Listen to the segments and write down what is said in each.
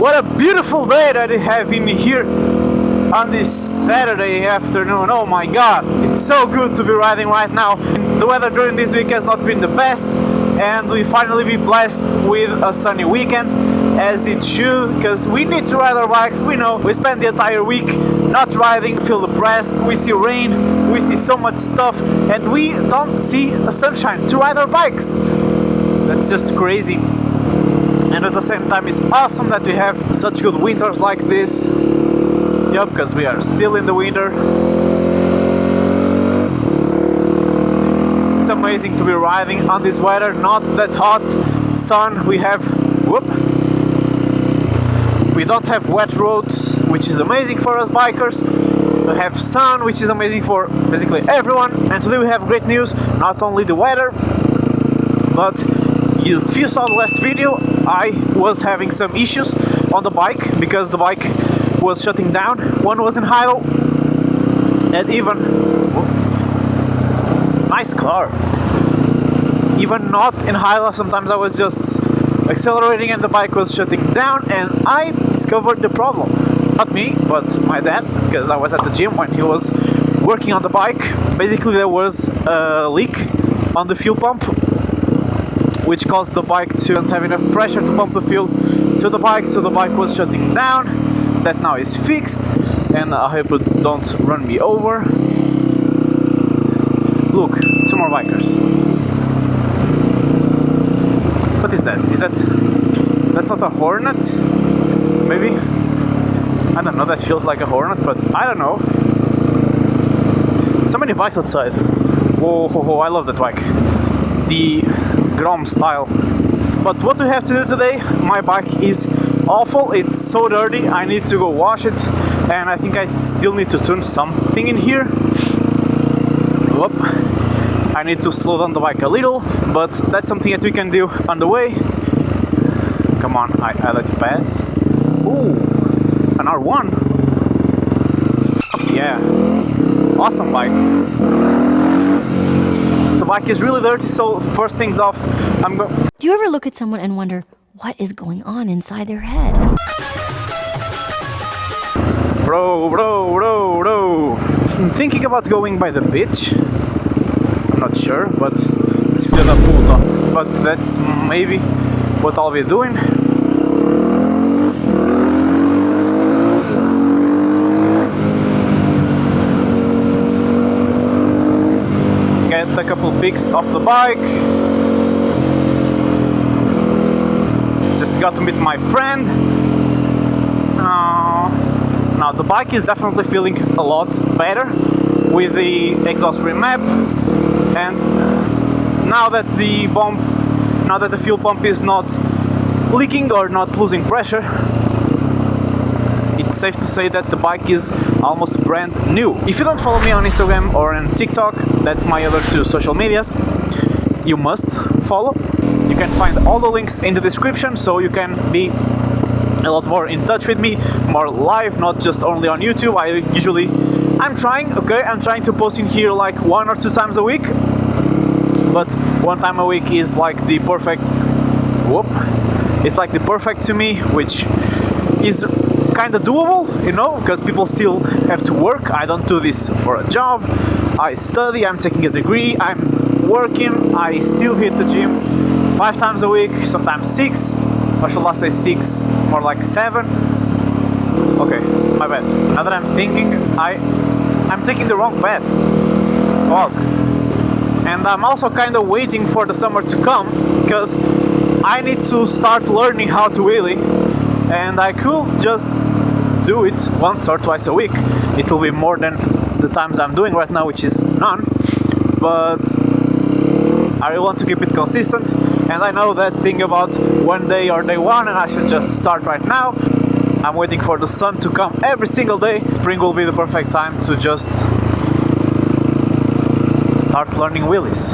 What a beautiful day that we have in here on this Saturday afternoon. Oh my god, it's so good to be riding right now. The weather during this week has not been the best, and we finally be blessed with a sunny weekend, as it should, because we need to ride our bikes. We know we spend the entire week not riding, feel depressed, we see rain, we see so much stuff, and we don't see a sunshine to ride our bikes. That's just crazy. And at the same time, it's awesome that we have such good winters like this. Yep, because we are still in the winter. It's amazing to be riding on this weather, not that hot sun. We have, we don't have wet roads, which is amazing for us bikers. We have sun, which is amazing for basically everyone. And today we have great news, not only the weather, but if you saw the last video, I was having some issues on the bike because the bike was shutting down. One was in idle, and even nice car. Even not in idle, sometimes I was just accelerating and the bike was shutting down, and I discovered the problem. Not me, but my dad, because I was at the gym when he was working on the bike. Basically, there was a leak on the fuel pump, which caused the bike to not have enough pressure to pump the fuel to the bike, so the bike was shutting down. That now is fixed, and I hope it don't run me over. Look, two more bikers. What is that? That's not a Hornet? Maybe? I don't know, that feels like a Hornet, but I don't know. So many bikes outside. Whoa, I love that bike. The Grom style. But what do we have to do today? My bike is awful, it's so dirty, I need to go wash it, and I think I still need to tune something in here. Whoop. I need to slow down the bike a little, but that's something that we can do on the way. Come on, I let you pass. Ooh, an R1. Fuck yeah. Awesome bike. The bike is really dirty, so first things off, Do you ever look at someone and wonder what is going on inside their head? Bro. I'm thinking about going by the beach. I'm not sure, but let's feel the pool top. But that's maybe what I'll be doing. Get a couple pics off the bike. Just got to meet my friend. Now the bike is definitely feeling a lot better with the exhaust remap, and now that the fuel pump is not leaking or not losing pressure, it's safe to say that the bike is almost brand new. If you don't follow me on Instagram or on TikTok, that's my other two social medias, you must follow. You can find all the links in the description, so you can be a lot more in touch with me, more live, not just only on YouTube. I'm trying to post in here like 1 or 2 times a week, but 1 time a week is like the perfect, it's like the perfect to me, which is kind of doable, you know, because people still have to work. I don't do this for a job. I study, I'm taking a degree, I'm working, I still hit the gym 5 times a week, sometimes 6, or shall I say 6, more like 7. Okay, my bad. Now that I'm thinking, I'm taking the wrong path. Fuck. And I'm also kind of waiting for the summer to come, because I need to start learning how to wheelie, and I could just do it 1 or 2 a week. It will be more than the times I'm doing right now, which is none, but I want to keep it consistent, and I know that thing about one day or day one, and I should just start right now. I'm waiting for the sun to come every single day. Spring will be the perfect time to just start learning wheelies.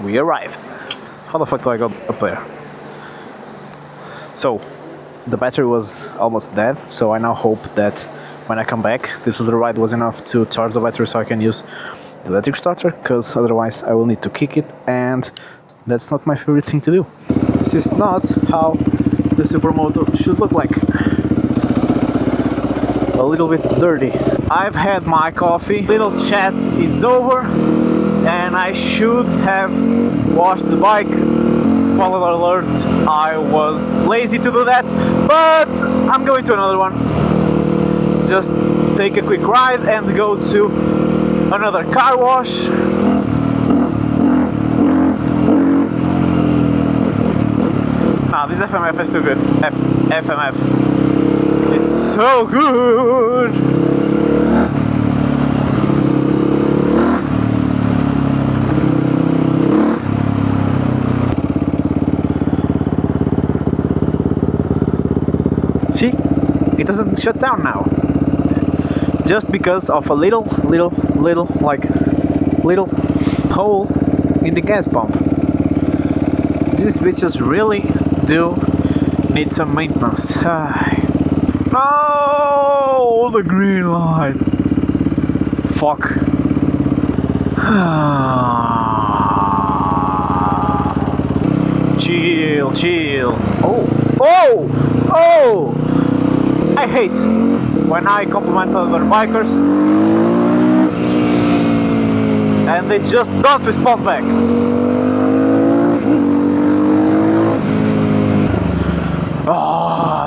We arrived. How the fuck do I go up there? So, the battery was almost dead, so I now hope that when I come back, this little ride was enough to charge the battery so I can use the electric starter, because otherwise I will need to kick it and That's not my favorite thing to do. This is not how the Supermoto should look like. A little bit dirty. I've had my coffee, little chat is over, and I should have washed the bike. Spoiler alert, I was lazy to do that, but I'm going to another one. Just take a quick ride and go to another car wash. Nah, this FMF is too good. FMF is so good. See, it doesn't shut down now. Just because of a little hole in the gas pump. These bitches really do need some maintenance. No, the green light. Fuck. Chill. Oh! I hate when I compliment other bikers and they just don't respond back.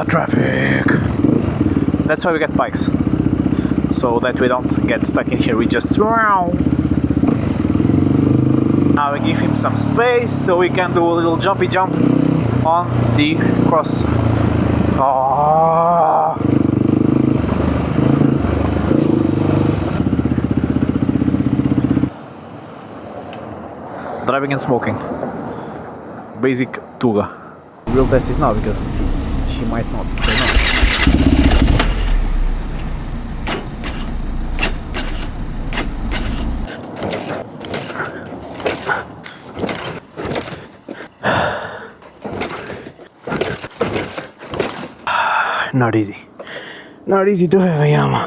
Traffic. That's why we get bikes, so that we don't get stuck in here. We just now we give him some space so we can do a little jumpy jump on the cross. Driving and smoking. Basic Tuga. Real test is now because she might not say no. Not easy. Not easy to have a Yama.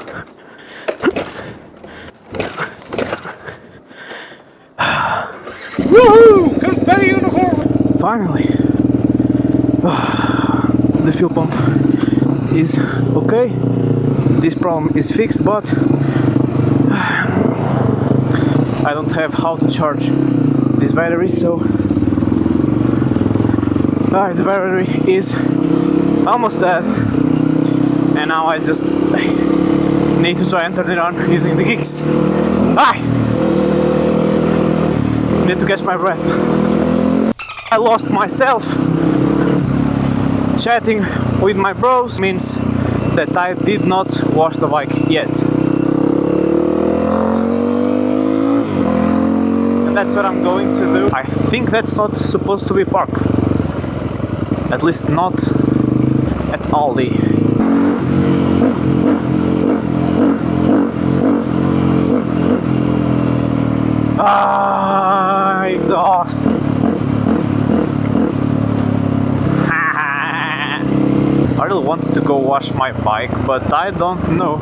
Woohoo! Confetti unicorn! Finally. The fuel pump is okay. This problem is fixed, but I don't have how to charge this battery, so the battery is almost dead, and now I just need to try and turn it on using the kicks. Need to catch my breath. I lost myself. Chatting with my bros means that I did not wash the bike yet. And that's what I'm going to do. I think that's not supposed to be parked. At least not at Aldi. Exhaust. I really wanted to go wash my bike, but I don't know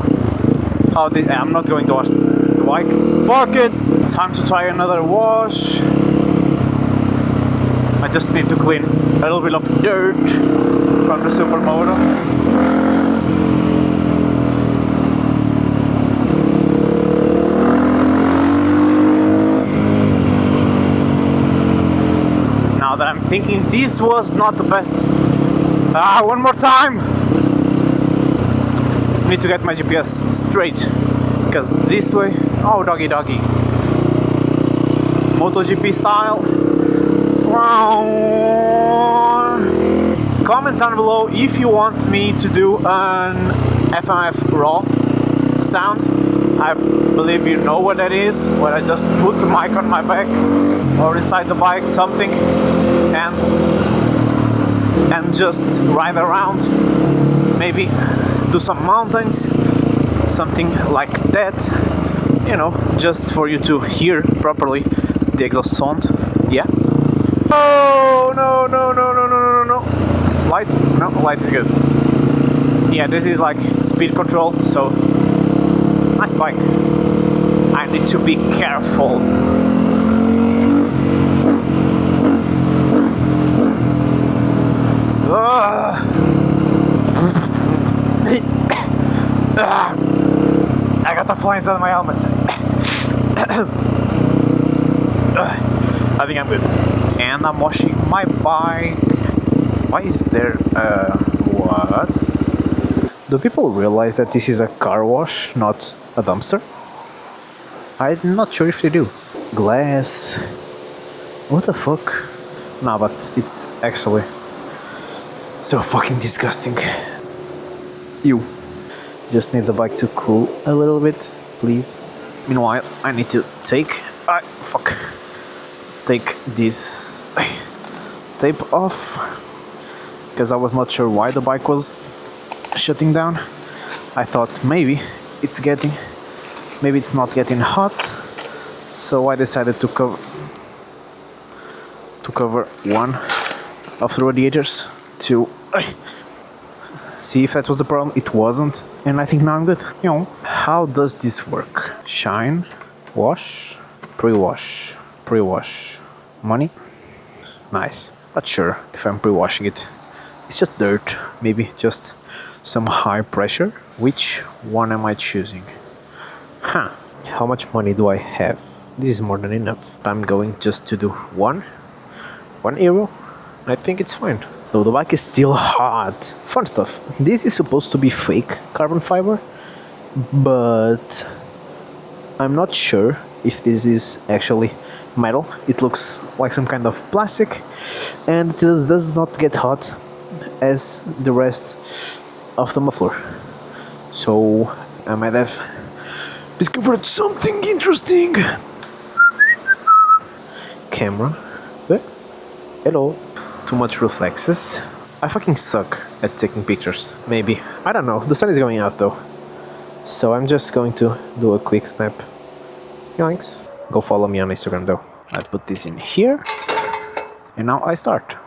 how I'm not going to wash the bike. Fuck it! Time to try another wash. I just need to clean a little bit of dirt from the Supermoto. Now that I'm thinking, this was not the best. One more time! Need to get my GPS straight, because this way... Oh, doggy. MotoGP style. Comment down below if you want me to do an FMF raw sound. I believe you know what that is, where I just put the mic on my back or inside the bike, something, and just ride around, maybe do some mountains, something like that, you know, just for you to hear properly the exhaust sound. Yeah. Oh no. Light? No, light is good. Yeah, this is like speed control, so nice bike. I need to be careful. I got the flies on my helmet. I think I'm good. And I'm washing my bike. Why is there what? Do people realize that this is a car wash, not a dumpster? I'm not sure if they do. Glass. What the fuck? Nah, but it's actually so fucking disgusting. You just need the bike to cool a little bit, please. Meanwhile, I need to take this tape off because I was not sure why the bike was shutting down. I thought maybe it's not getting hot, so I decided to cover one of the radiators to see if that was the problem. It wasn't, and I think now I'm good. You know, how does this work? Shine, wash, pre-wash, money. Nice. Not sure if I'm pre-washing it. It's just dirt, maybe just some high pressure. Which one am I choosing? Huh. How much money do I have? This is more than enough. I'm going just to do €1. I think it's fine. Though the bike is still hot. Fun stuff. This is supposed to be fake carbon fiber, but I'm not sure if this is actually metal. It looks like some kind of plastic, and it does not get hot as the rest of the muffler. So I might have discovered something interesting. Camera. Hello. Too much reflexes. I fucking suck at taking pictures. Maybe. I don't know. The sun is going out though. So I'm just going to do a quick snap. Yoinks. Go follow me on Instagram though. I put this in here. And now I start.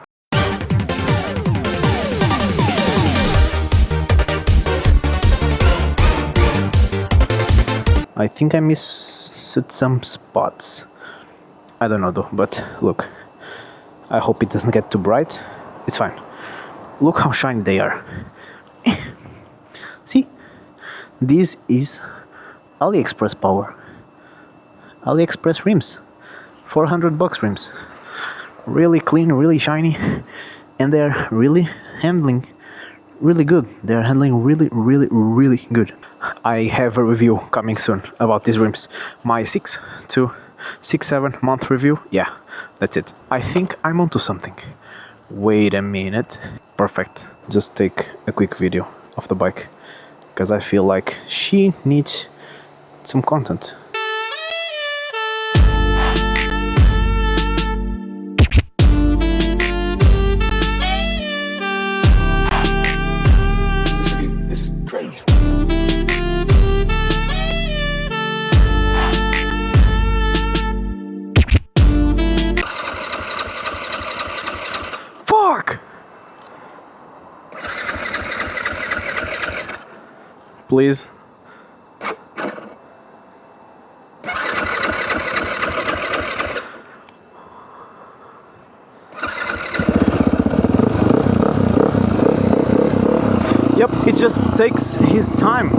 I think I missed some spots. I don't know though, but look. I hope it doesn't get too bright. It's fine. Look how shiny they are. See? This is AliExpress power. AliExpress rims. $400 rims. Really clean, really shiny. And they're really handling really good. They're handling really good. I have a review coming soon about these rims. My 6 to 6-7 month review. Yeah, that's it. I think I'm onto something. Wait a minute. Perfect. Just take a quick video of the bike because I feel like she needs some content. This is crazy. Fuck! Please. Yep, it just takes his time.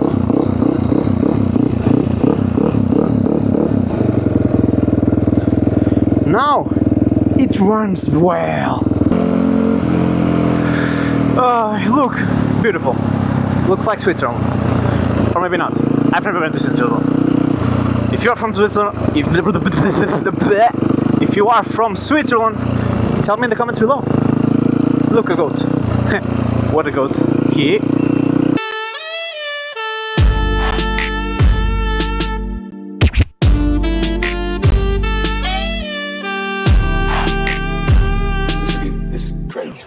Now it runs well. Look, beautiful. Looks like Switzerland. Or maybe not. I've never been to Switzerland. If you're from Switzerland, if you are from Switzerland, tell me in the comments below. Look, a goat. What a goat. He. This is crazy.